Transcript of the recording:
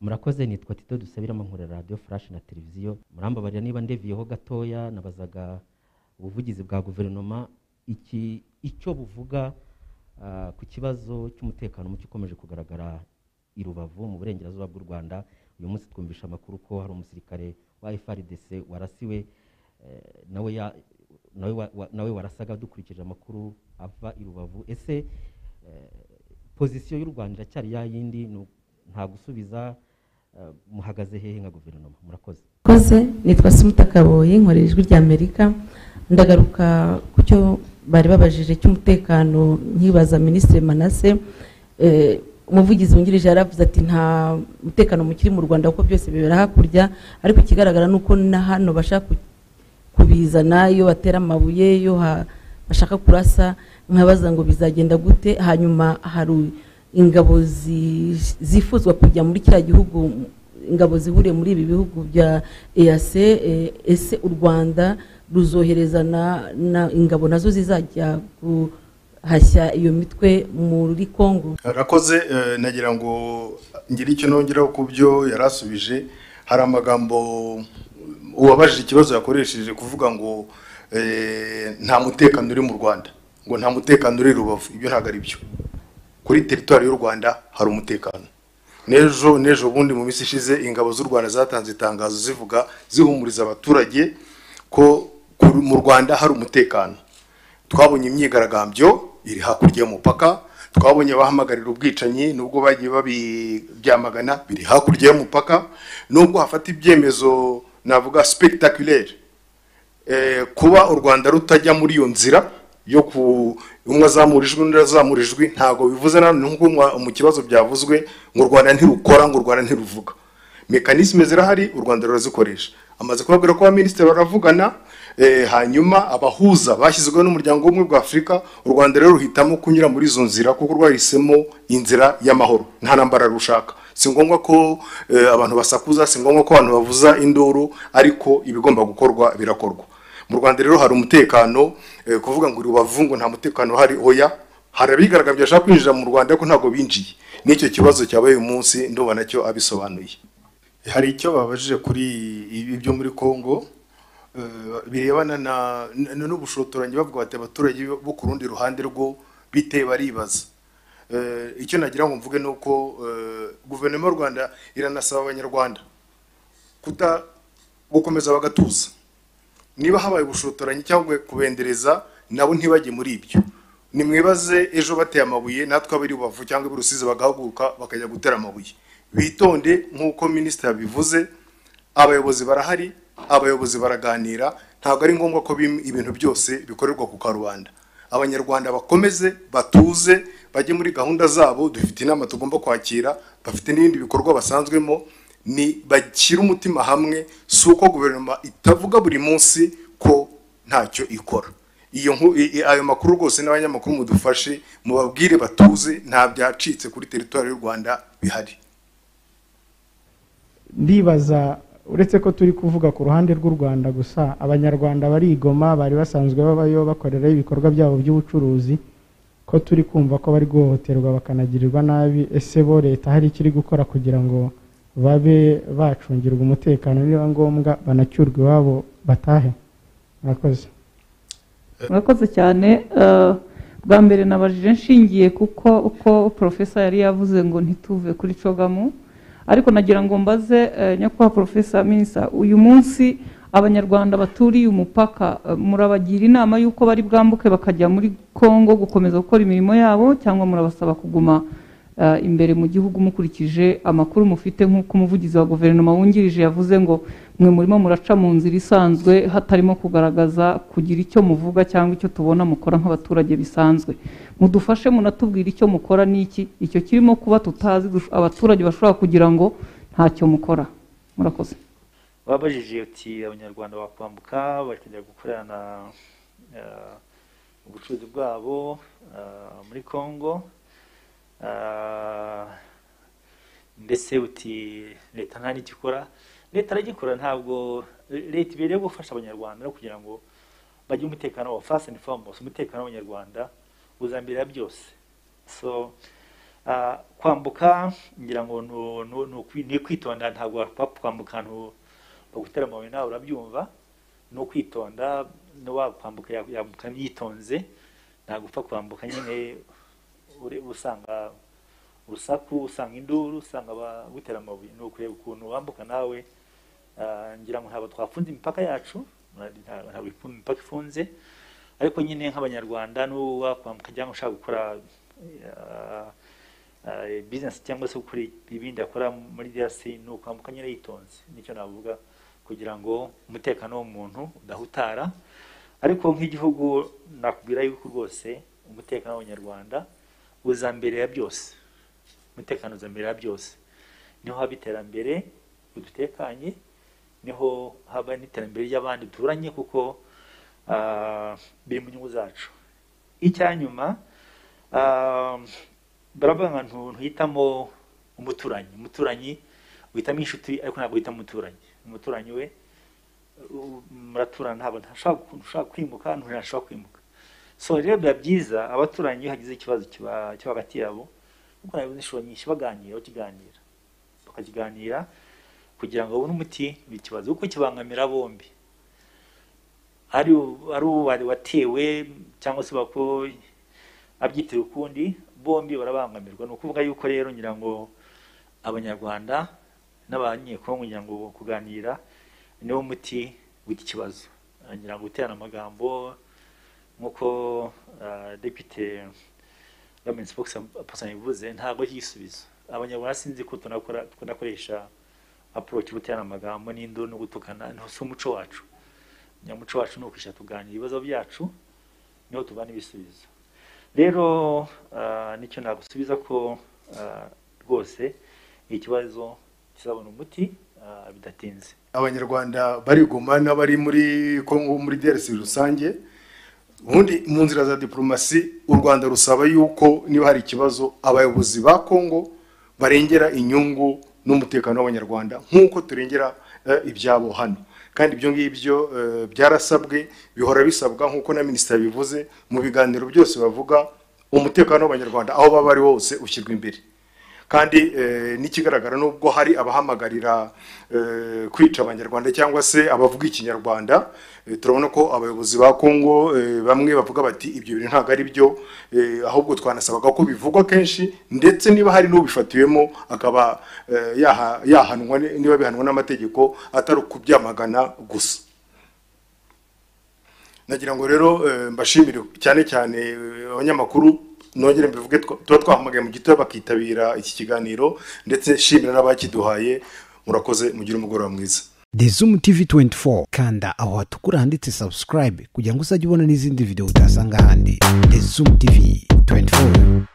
Murakoze, nitwa Tito Dusabiramo, nkorera radio flash na televiziyo. Murambabarira niba ndeviyeho gatoya, nabazaga ubuvugizi bwa guverinoma icyo buvuga ku kibazo cy'umutekano muke ukomeje kugaragara i Rubavu mu burengerazuba bw'u Rwanda. Uyu munsi twumvisha amakuru ko hari umusirikare wa FARDC warasiwe, nawe warasaga, dukurikije amakuru ava i Rubavu. Ese pozisiyo y'u Rwanda iracyari ya yindi, nta gusubiza? Muhagaze hehe nka guverinoma? Murakoze. Nitwa Sumuta Kaboyi, nkorera Ijwi ry'Amerika. Ndagaruka ku cyo bari babajije cy'umutekano, nkibaza Minisitiri Manase. Umuvugizi wungirije yaravuze ati nta mutekano mukiri mu Rwanda kuko byose bibera hakurya, ariko ikigaragara nuko na hano bashaka kubizana, iyo batera amabuye, iyo bashaka kurasa. Nkabaza ngo bizagenda gute? Hanyuma hari ingabo zifuzwa kujya muri kiriya gihugu, ingabo zihuriye muri ibi bihugu bya EAC. Ese u Rwanda ruzohereza na ingabo nazo zizajya guhashya iyo mitwe muri Kongo? Rakoze, nagira ngo ngire icyo nongeraho ku byo yarasubije. Hari amagambo uwabajije ikibazo yakoresheje kuvuga ngo nta mutekano uri mu Rwanda, ngo nta mutekano uri Rubavu. Ibyo ntabwo ari byo. Kuri territoire y'u Rwanda hari umutekano. Nejo bundi mu minsi ishize ingabo z'u Rwanda zatanze itangazo zivuga, zihumuriza abaturage ko mu Rwanda hari umutekano. Twabonye imyigaragambyo iri hakurya y'umupaka, twabonye abahamagarira ubwicanyi nubwo bagiye babyamagana biri hakurya y'umupaka. Nubwo hafata ibyemezo navuga spectaculaire, kuba u Rwanda rutajya muri iyo nzira yo umwe azamurijwe undi azamurijwe, ntago bivuze nubwo mu kibazo byavuzwe ngo u Rwanda ntirukora, ngo u Rwanda ntiruvuga. Mekanisme zirahari, u Rwanda rurazikoresha. Amaze kubabwira ko abaminisitiri baravugana, hanyuma abahuza bashyizweho n'umuryango w'ubumwe bwa Afurika. U Rwanda rero ruhitamo kunyura muri izo nzira kuko rwahisemo inzira y'amahoro, nta ntambara rushaka. Si ngombwa ko abantu basakuza, si ngombwa ko abantu bavuza induru, ariko ibigomba gukorwa birakorwa. Mu Rwanda rero hari umutekano. Kuvuga ngo Rubavu ngo nta mutekano hari, oya, hari abigaragambye bashaka kwinjira mu Rwanda ko ntago binjiye. N'icyo kibazo cyabaye uyu munsi ndumva nacyo abisobanuye. Hari icyo babajije kuri ibyo muri Kongo birebana n'ubushotoranyi, bavuga bati abaturage bo ku rundi ruhande rwo biteye baribaza. Icyo nagira ngo mvuge nuko guverinoma y'u Rwanda iranasaba abanyarwanda gukomeza bagatuza. Niba habaye ubushotoranyi cyangwa kubendereza, nabo ntibajye muri ibyo. Nimwibaze ejo bateye amabuye, natwe abari Rubavu cyangwa Rusizi bagahaguruka bakajya gutera amabuye. Bitonde nk'uko minisitiri yabivuze, abayobozi barahari, abayobozi baraganira. Ntabwo ari ngombwa ko ibintu byose bikorerwa ku karubanda. Abanyarwanda bakomeze batuze, bajye muri gahunda zabo. Dufite inama tugomba kwakira, bafite n'ibindi bikorwa basanzwemo. Ni bashyira umutima hamwe, si uko guverinoma itavuga buri munsi ko ntacyo ikora. Ayo makuru rwose n'abanyamakuru mudufashe, mubabwire batuze, nta byacitse kuri territoire y'u Rwanda bihari. Ndibaza uretse ko turi kuvuga ku ruhande rw'u Rwanda gusa, abanyarwanda barigoma bari basanzwe babayo bakorera ibikorwa byabo by'ubucuruzi, ko turi kumva ko bari guhohoterwa bakanagirirwa nabi. Ese bo leta hari ikiri gukora kugira ngo babe bacungirwa umutekano, niba ngombwa banacyurwe iwabo batahe? Murakoze cyane. Bwa mbere nabajije nshingiye kuko uko profesa yari yavuze ngo ntituve kuri cogamu, ariko nagira ngo mbaze nyakubahwa profesa Minisa, uyu munsi abanyarwanda baturiye umupaka murabagira inama yuko bari bwambuke bakajya muri Kongo gukomeza gukora imirimo yabo, cyangwa murabasaba kuguma imbere mu gihugu mukurikije amakuru mufite? Nk'uko umuvugizi wa guverinoma wungirije yavuze ngo mwe murimo muraca mu nzira isanzwe hatarimo kugaragaza kugira icyo muvuga cyangwa icyo tubona mukora nk'abaturage bisanzwe. Mudufashe munatubwira icyo mukora n'iki icyo kirimo kuba tutazi abaturage bashobora kugira ngo ntacyo mukora. Murakoze. Babajije uti abanyarwanda bakwambuka bakajya gukorana ubucuruzi bwabo muri Kongo. Mbese uti leta nta n'icyo ikora? Leta aragikora. Ntabwo leta ibereye gufasha abanyarwanda kugira ngo bagire umutekano wa first and foremost. Umutekano w'abanyarwanda uzambirira byose. So kwambuka ngira ngo ni kwitonda, ntabwo wapfa kwambuka ahantu bagutera amabuye nawe urabyumva, no kwitonda, no wakwambuka yambuka yitonze, ntabwo upfa kwambuka nyine usanga urusaku, usanga induru, usanga bagutera amabuye. Ni ukureba ukuntu wambuka nawe. Ngira ngo ntabwo twafunze imipaka yacu, ntabwo imipaka ifunze, ariko nyine nk'abanyarwanda n'uwakwambuka cyangwa ushaka gukora business cyangwa se gukora ibindi akora muri DRC, ni ukwambuka nyine yitonze. Nicyo navuga, kugira ngo umutekano w'umuntu udahutara. Ariko nk'igihugu nakubwira yuko rwose umutekano w'abanyarwanda uza mbere ya byose. Umutekano uza mbere ya byose, niho haba iterambere udutekanye, niho haba n'iterambere ry'abandi duturanye, kuko biri mu nyungu zacu. Icyanyuma baravuga ngo ntuhitamo umuturanyi uhitamo inshuti, ariko ntabwo uhitamo umuturanyi we muraturana, ntabwo ntashaka kwimuka, ntashaka kwimuka. So rero biba byiza abaturanyi hagize ikibazo kiba hagati yabo, kuko nabivuze inshuro nyinshi, bakakiganira kugira ngo babone umuti w'ikibazo, kuko kibangamira bombi. Ari uwari watewe cyangwa se bako abyitira ukundi, bombi barabangamirwa. Ni ukuvuga yuko rero ngira ngo abanyarwanda n'abanyekongo ngira ngo kuganira niwo muti w'iki kibazo. Ngira ngo guterana amagambo nk'uko Deputy Government Spokesperson yavuze, ntabwo yisubizo. Abanyarwanda sinzi ko tunakoresha approach guterana amagambo n'induru no gutukana, no si umuco wacu. Nyamuco wacu ni ukwisha tuganira ibibazo byacu, niho tubana ibisubizo. Rero nicyo nagusubiza ko rwose ikibazo kizabona umuti bidatinze. Abanyarwanda barigoma n'abari muri Kongo, muri DRC rusange, ubundi mu nzira za diplomasi u Rwanda rusaba yuko niba hari ikibazo abayobozi ba Kongo barengera inyungu n'umutekano w'abanyarwanda nk'uko turengera ibyabo hano. Kandi ibyo ngibyo byarasabwe, bihora bisabwa nk'uko na minisitiri bivuze mu biganiro byose bavuga umutekano w'abanyarwanda aho baba ari hose ushyirwa imbere. Kandi n'ikigaragara nubwo hari abahamagarira kwica abanyarwanda cyangwa se abavuga ikinyarwanda, turabona ko abayobozi ba Kongo bamwe bavuga bati ibyo bintu ntabwo ari byo, ahubwo twanasabaga ko bivugwa kenshi, ndetse niba hari n'ubifatiwemo akaba yahanwa, niba bihanwa n'amategeko atari kubyamagana gusa. Nagira ngo rero mbashimire cyane cyane abanyamakuru, nongere mbivuge tuba twahamagaye mu gito bakitabira iki kiganiro, ndetse shimira n'abakiduhaye. Murakoze, mugire umugoroba mwiza. The Zoom TV 24, kanda aho hatukura handitse subscribe kugira ngo uzajye ubona n'izindi video utasanga handi. The Zoom TV 24.